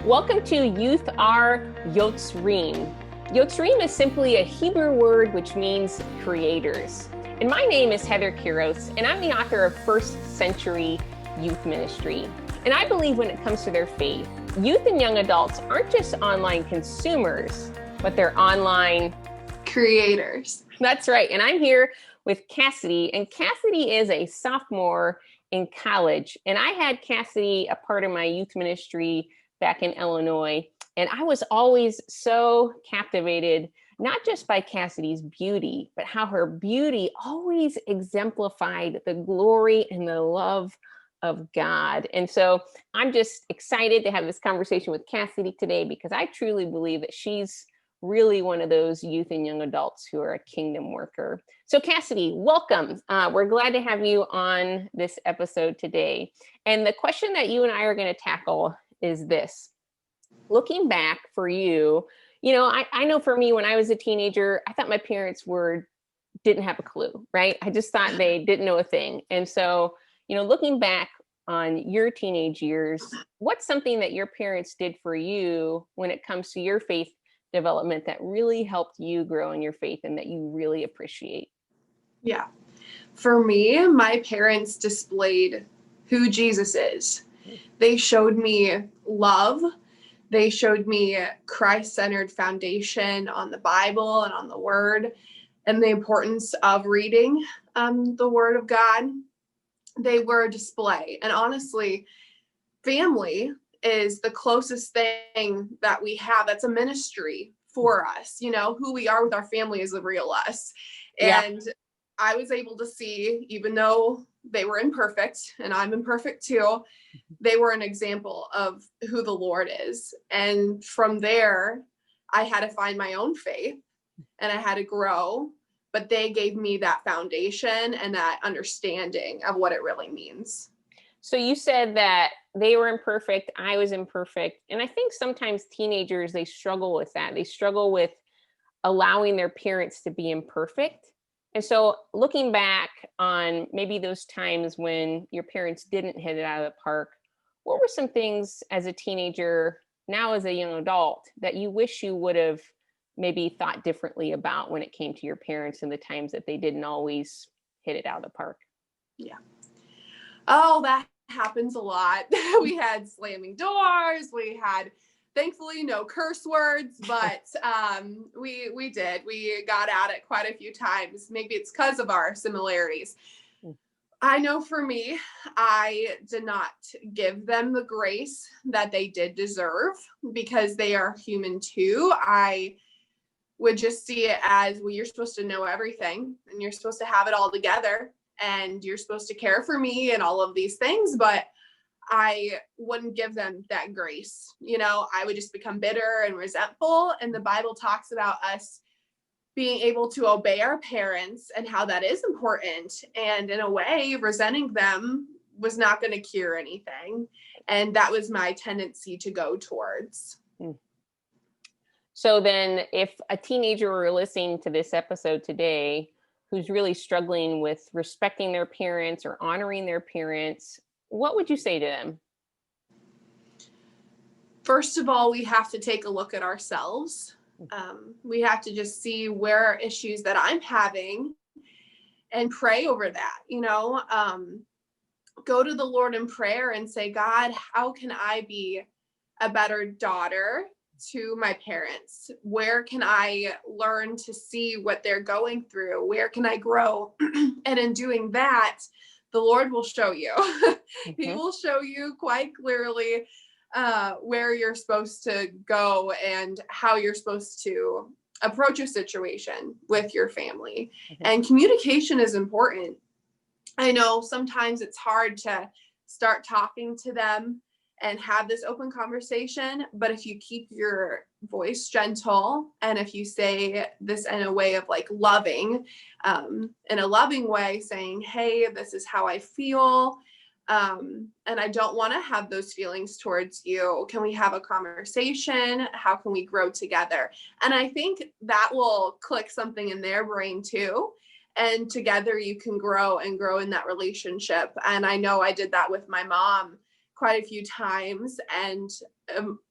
Welcome to Youth Are Yotzrim. Yotzrim is simply a Hebrew word which means creators. And my name is Heather Kiros, and I'm the author of First Century Youth Ministry. And I believe when it comes to their faith, youth and young adults aren't just online consumers, but they're online creators. That's right. And I'm here with Cassidy, and Cassidy is a sophomore in college. And I had Cassidy a part of my youth ministry back in Illinois. And I was always so captivated, not just by Cassidy's beauty, but how her beauty always exemplified the glory and the love of God. And so I'm just excited to have this conversation with Cassidy today, because I truly believe that she's really one of those youth and young adults who are a kingdom worker. So Cassidy, welcome. We're glad to have you on this episode today. And the question that you and I are going to tackle is this. Looking back for you, I know for me, when I was a teenager, I thought my parents didn't have a clue, right? I just thought they didn't know a thing. And so, looking back on your teenage years, what's something that your parents did for you when it comes to your faith development that really helped you grow in your faith and that you really appreciate? Yeah. For me, my parents displayed who Jesus is. They showed me love. They showed me Christ-centered foundation on the Bible and on the Word, and the importance of reading the Word of God. They were a display. And honestly, family is the closest thing that we have. That's a ministry for us. Who we are with our family is the real us. And I was able to see, even though they were imperfect and I'm imperfect too, they were an example of who the Lord is. And from there, I had to find my own faith and I had to grow, but they gave me that foundation and that understanding of what it really means. So you said that they were imperfect, I was imperfect. And I think sometimes teenagers, they struggle with that. They struggle with allowing their parents to be imperfect. And so looking back on maybe those times when your parents didn't hit it out of the park, what were some things as a teenager, now as a young adult, that you wish you would have maybe thought differently about when it came to your parents and the times that they didn't always hit it out of the park? Yeah. Oh, that happens a lot. We had slamming doors. We had, thankfully, no curse words, but we did. We got at it quite a few times. Maybe it's because of our similarities. I know for me, I did not give them the grace that they did deserve because they are human too. I would just see it as, well, you're supposed to know everything and you're supposed to have it all together and you're supposed to care for me and all of these things, but I wouldn't give them that grace. I would just become bitter and resentful. And the Bible talks about us being able to obey our parents and how that is important. And in a way, resenting them was not going to cure anything. And that was my tendency to go towards. So then if a teenager were listening to this episode today who's really struggling with respecting their parents or honoring their parents, what would you say to them? First of all, we have to take a look at ourselves. We have to just see where are issues that I'm having and pray over that, go to the Lord in prayer and say, God, how can I be a better daughter to my parents? Where can I learn to see what they're going through? Where can I grow? And in doing that, the Lord will show you. He will show you quite clearly where you're supposed to go and how you're supposed to approach a situation with your family. And communication is important. I know sometimes it's hard to start talking to them and have this open conversation, but if you keep your voice gentle and if you say this in a way of like loving, in a loving way, saying, hey, this is how I feel, and I don't want to have those feelings towards you. Can we have a conversation? How can we grow together? And I think that will click something in their brain too. And together you can grow and grow in that relationship. And I know I did that with my mom quite a few times, and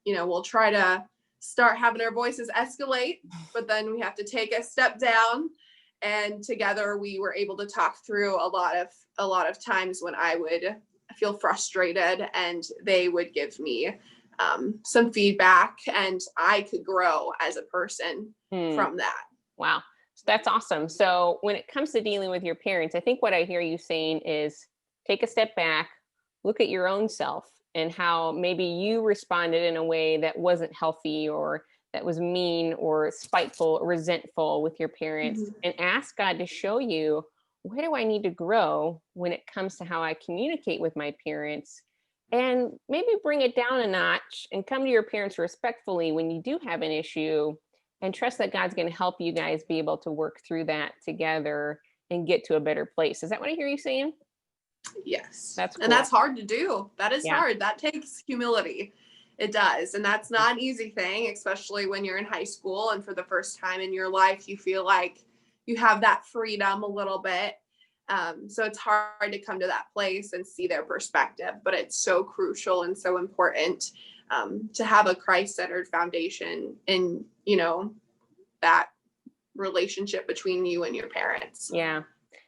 we'll try to start having our voices escalate, but then we have to take a step down. And together we were able to talk through a lot of times when I would feel frustrated, and they would give me some feedback, and I could grow as a person from that. Wow. So that's awesome. So when it comes to dealing with your parents, I think what I hear you saying is take a step back, look at your own self and how maybe you responded in a way that wasn't healthy, or that was mean or spiteful or resentful with your parents, and ask God to show you, where do I need to grow when it comes to how I communicate with my parents? And maybe bring it down a notch and come to your parents respectfully when you do have an issue, and trust that God's going to help you guys be able to work through that together and get to a better place. Is that what I hear you saying? Yes. That's cool. And that's hard to do. That is hard. That takes humility. It does. And that's not an easy thing, especially when you're in high school and for the first time in your life, you feel like you have that freedom a little bit. So it's hard to come to that place and see their perspective, but it's so crucial and so important to have a Christ-centered foundation in, that relationship between you and your parents. Yeah.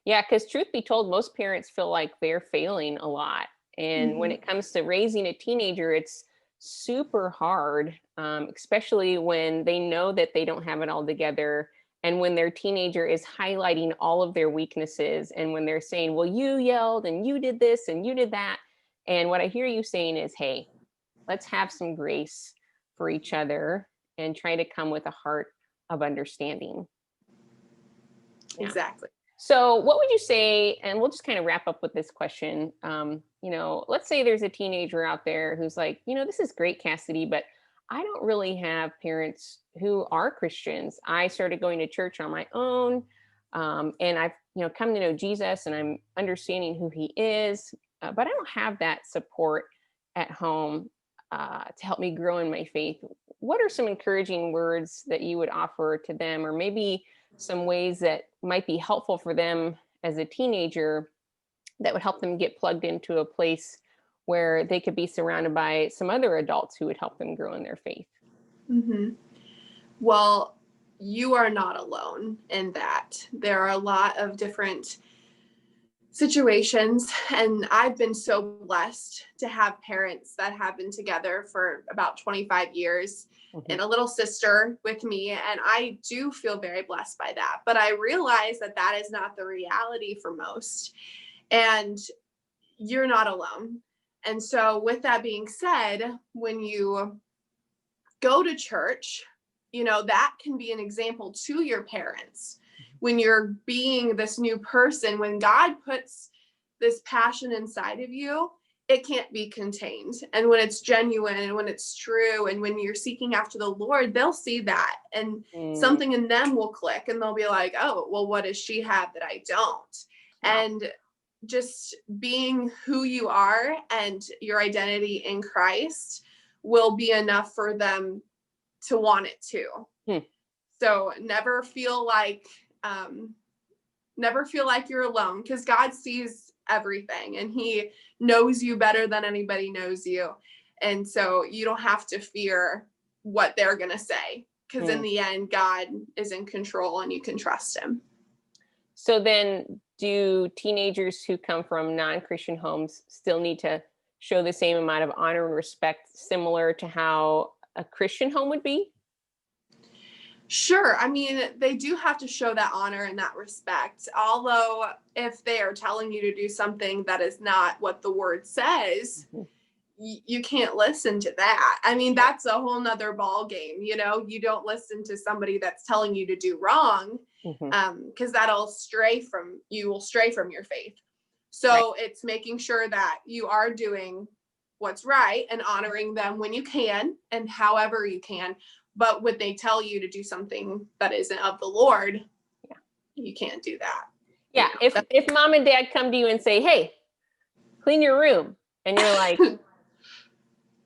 Yeah. Because truth be told, most parents feel like they're failing a lot. And when it comes to raising a teenager, it's super hard, especially when they know that they don't have it all together. And when their teenager is highlighting all of their weaknesses, and when they're saying, well, you yelled and you did this and you did that. And what I hear you saying is, hey, let's have some grace for each other and try to come with a heart of understanding. Yeah. Exactly. So what would you say, and we'll just kind of wrap up with this question, let's say there's a teenager out there who's like, this is great, Cassidy, but I don't really have parents who are Christians. I started going to church on my own, and I've, come to know Jesus, and I'm understanding who he is, but I don't have that support at home to help me grow in my faith. What are some encouraging words that you would offer to them, or maybe some ways that might be helpful for them as a teenager that would help them get plugged into a place where they could be surrounded by some other adults who would help them grow in their faith? Well, you are not alone in that. There are a lot of different situations, and I've been so blessed to have parents that have been together for about 25 years and a little sister with me, and I do feel very blessed by that. But I realize that that is not the reality for most, and you're not alone. And so with that being said, when you go to church, that can be an example to your parents. When you're being this new person, when God puts this passion inside of you, it can't be contained. And when it's genuine and when it's true and when you're seeking after the Lord, they'll see that, and something in them will click, and they'll be like, oh, well, what does she have that I don't? Wow. And just being who you are and your identity in Christ will be enough for them to want it too. So never feel like you're alone, because God sees everything and he knows you better than anybody knows you. And so you don't have to fear what they're going to say, because in the end, God is in control and you can trust him. So then, do teenagers who come from non-Christian homes still need to show the same amount of honor and respect, similar to how a Christian home would be? Sure. I mean, they do have to show that honor and that respect. Although if they are telling you to do something that is not what the word says, you can't listen to that. I mean, that's a whole nother ball game. You don't listen to somebody that's telling you to do wrong, because you will stray from your faith. So it's making sure that you are doing what's right and honoring them when you can and however you can. But when they tell you to do something that isn't of the Lord, you can't do that. Yeah. If mom and dad come to you and say, hey, clean your room, and you're like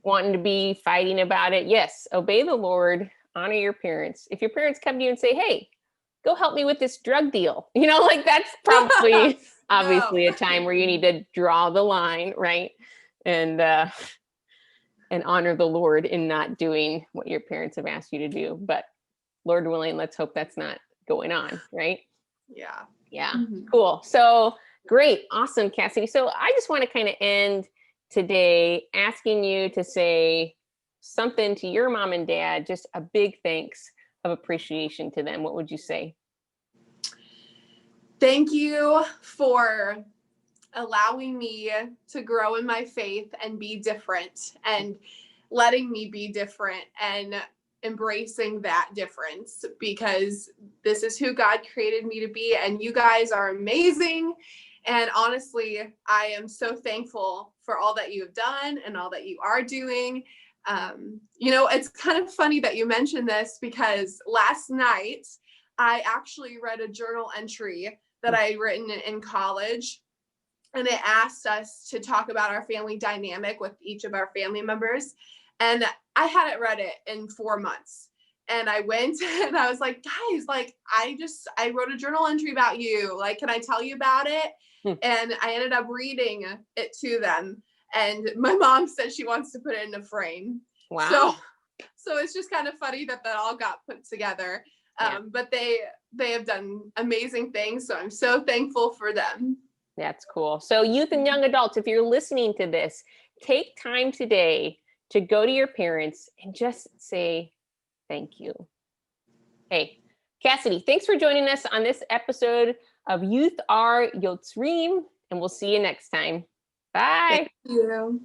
wanting to be fighting about it, yes, obey the Lord, honor your parents. If your parents come to you and say, hey, go help me with this drug deal, that's probably obviously a time where you need to draw the line, right? and honor the Lord in not doing what your parents have asked you to do. But Lord willing, let's hope that's not going on, right? Yeah. Yeah, Mhm. cool. So great, awesome, Cassidy. So I just want to kind of end today asking you to say something to your mom and dad, just a big thanks of appreciation to them. What would you say? Thank you for allowing me to grow in my faith and be different, and letting me be different and embracing that difference, because this is who God created me to be, and you guys are amazing. And honestly, I am so thankful for all that you have done and all that you are doing. It's kind of funny that you mentioned this, because last night I actually read a journal entry that I had written in college, and it asked us to talk about our family dynamic with each of our family members. And I hadn't read it in 4 months. And I went and I was like, guys, like, I wrote a journal entry about you. Like, can I tell you about it? Hmm. And I ended up reading it to them. And my mom said she wants to put it in a frame. Wow. So it's just kind of funny that all got put together. Yeah. But they have done amazing things. So I'm so thankful for them. That's cool. So youth and young adults, if you're listening to this, take time today to go to your parents and just say thank you. Hey, Cassidy, thanks for joining us on this episode of Youth Are Yotzrim, and we'll see you next time. Bye. Thank you.